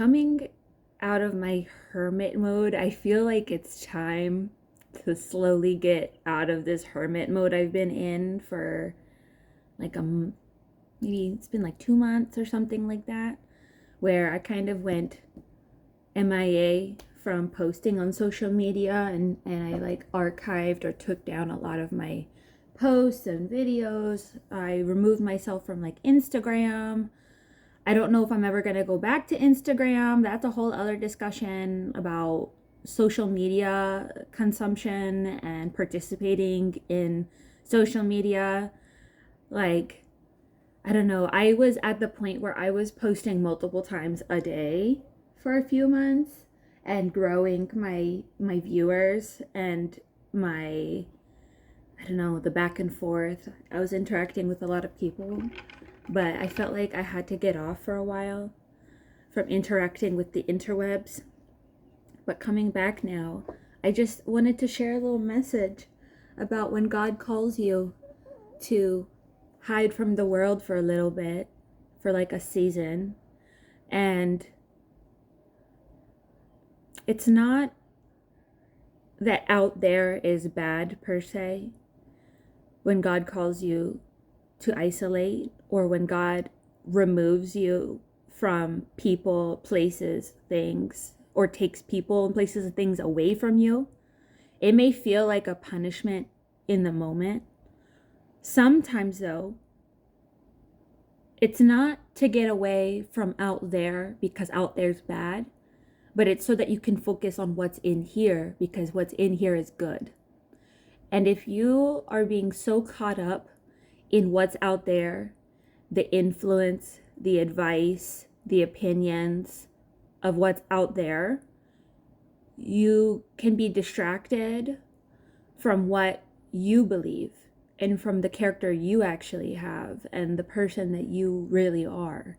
coming out of my hermit mode. I feel like it's time to slowly get out of this hermit mode I've been in for like maybe it's been like 2 months or something like that, where I kind of went MIA from posting on social media, and I like archived or took down a lot of my posts and videos. I removed myself from like Instagram. I don't know if I'm ever going to go back to Instagram. That's a whole other discussion about social media consumption and participating in social media. Like, I don't know. I was at the point where I was posting multiple times a day for a few months and growing my viewers and my, I don't know, the back and forth. I was interacting with a lot of people, but I felt like I had to get off for a while from interacting with the interwebs. But coming back now, I just wanted to share a little message about when God calls you to hide from the world for a little bit, for like a season. And it's not that out there is bad per se. When God calls you to isolate, or when God removes you from people, places, things, or takes people and places and things away from you, it may feel like a punishment in the moment. Sometimes, though, it's not to get away from out there because out there's bad, but it's so that you can focus on what's in here, because what's in here is good. And if you are being so caught up in what's out there, the influence, the advice, the opinions of what's out there, you can be distracted from what you believe and from the character you actually have and the person that you really are.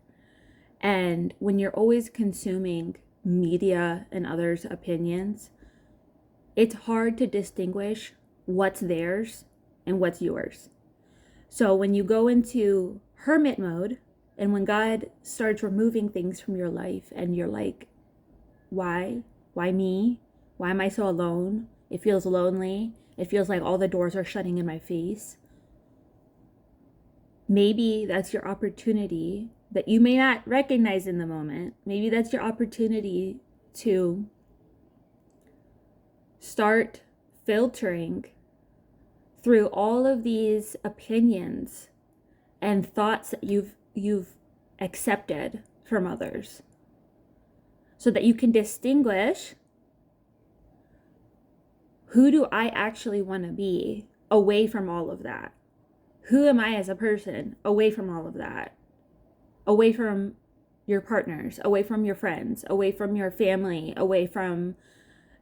And when you're always consuming media and others' opinions, it's hard to distinguish what's theirs and what's yours. So when you go into hermit mode, and when God starts removing things from your life and you're like, why? Why me? Why am I so alone? It feels lonely. It feels like all the doors are shutting in my face. Maybe that's your opportunity that you may not recognize in the moment. Maybe that's your opportunity to start filtering through all of these opinions and thoughts that you've accepted from others, so that you can distinguish, who do I actually want to be away from all of that? Who am I as a person away from all of that? Away from your partners, away from your friends, away from your family, away from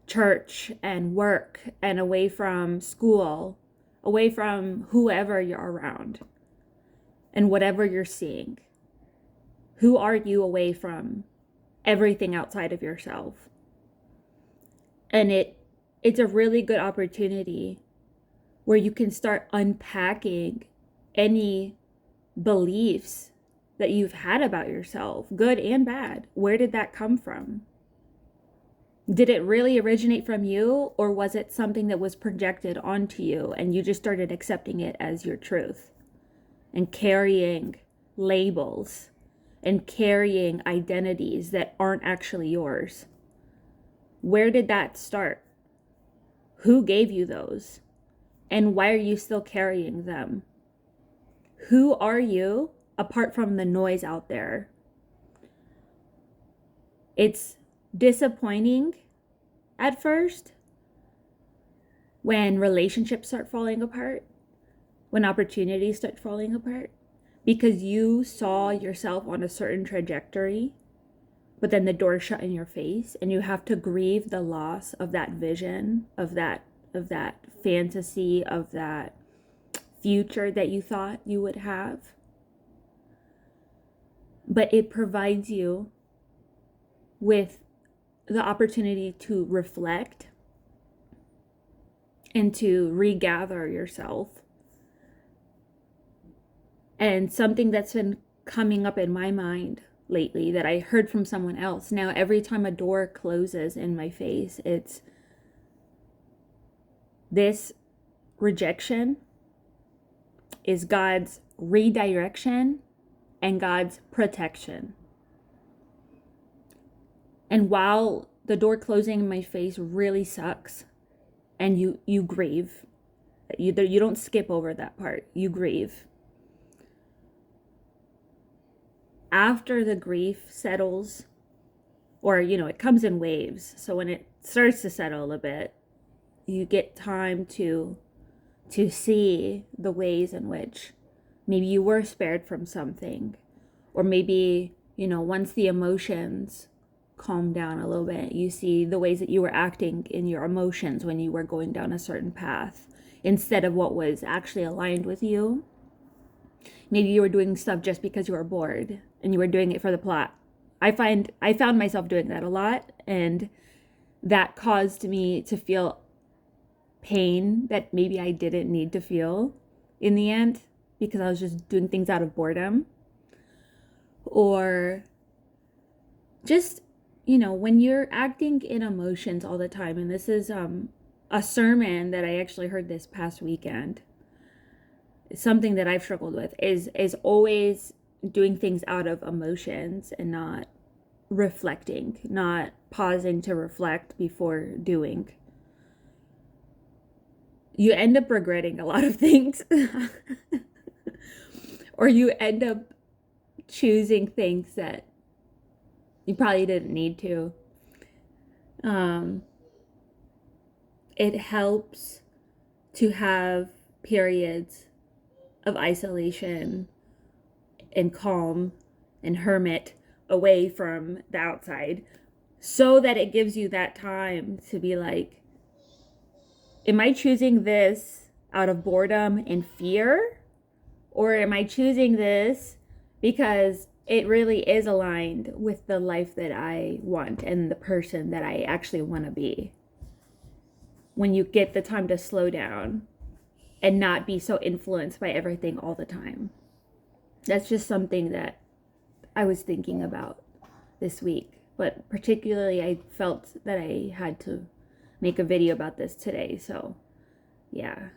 church and work, and away from school, away from whoever you're around and whatever you're seeing. Who are you away from everything outside of yourself? And it's a really good opportunity where you can start unpacking any beliefs that you've had about yourself, good and bad. Where did that come from? Did it really originate from you, or was it something that was projected onto you and you just started accepting it as your truth and carrying labels and carrying identities that aren't actually yours? Where did that start? Who gave you those? And why are you still carrying them? Who are you apart from the noise out there? It's disappointing at first when relationships start falling apart, when opportunities start falling apart, because you saw yourself on a certain trajectory, but then the door shut in your face, and you have to grieve the loss of that vision, of that fantasy, of that future that you thought you would have. But it provides you with the opportunity to reflect and to regather yourself. And something that's been coming up in my mind lately that I heard from someone else. Now, every time a door closes in my face, it's this rejection is God's redirection and God's protection. And while the door closing in my face really sucks, and you grieve, you don't skip over that part, you grieve. After the grief settles, or it comes in waves, so when it starts to settle a bit, you get time to see the ways in which maybe you were spared from something, or maybe once the emotions calm down a little bit, you see the ways that you were acting in your emotions when you were going down a certain path instead of what was actually aligned with you. Maybe you were doing stuff just because you were bored and you were doing it for the plot. I found myself doing that a lot, and that caused me to feel pain that maybe I didn't need to feel in the end, because I was just doing things out of boredom. Or just, when you're acting in emotions all the time, and this is a sermon that I actually heard this past weekend. Something that I've struggled with is always doing things out of emotions and not reflecting, not pausing to reflect before doing. You end up regretting a lot of things. Or you end up choosing things that you probably didn't need to. It helps to have periods of isolation and calm and hermit away from the outside, so that it gives you that time to be like, am I choosing this out of boredom and fear? Or am I choosing this because it really is aligned with the life that I want and the person that I actually want to be? When you get the time to slow down and not be so influenced by everything all the time. That's just something that I was thinking about this week. But particularly, I felt that I had to make a video about this today. So, yeah.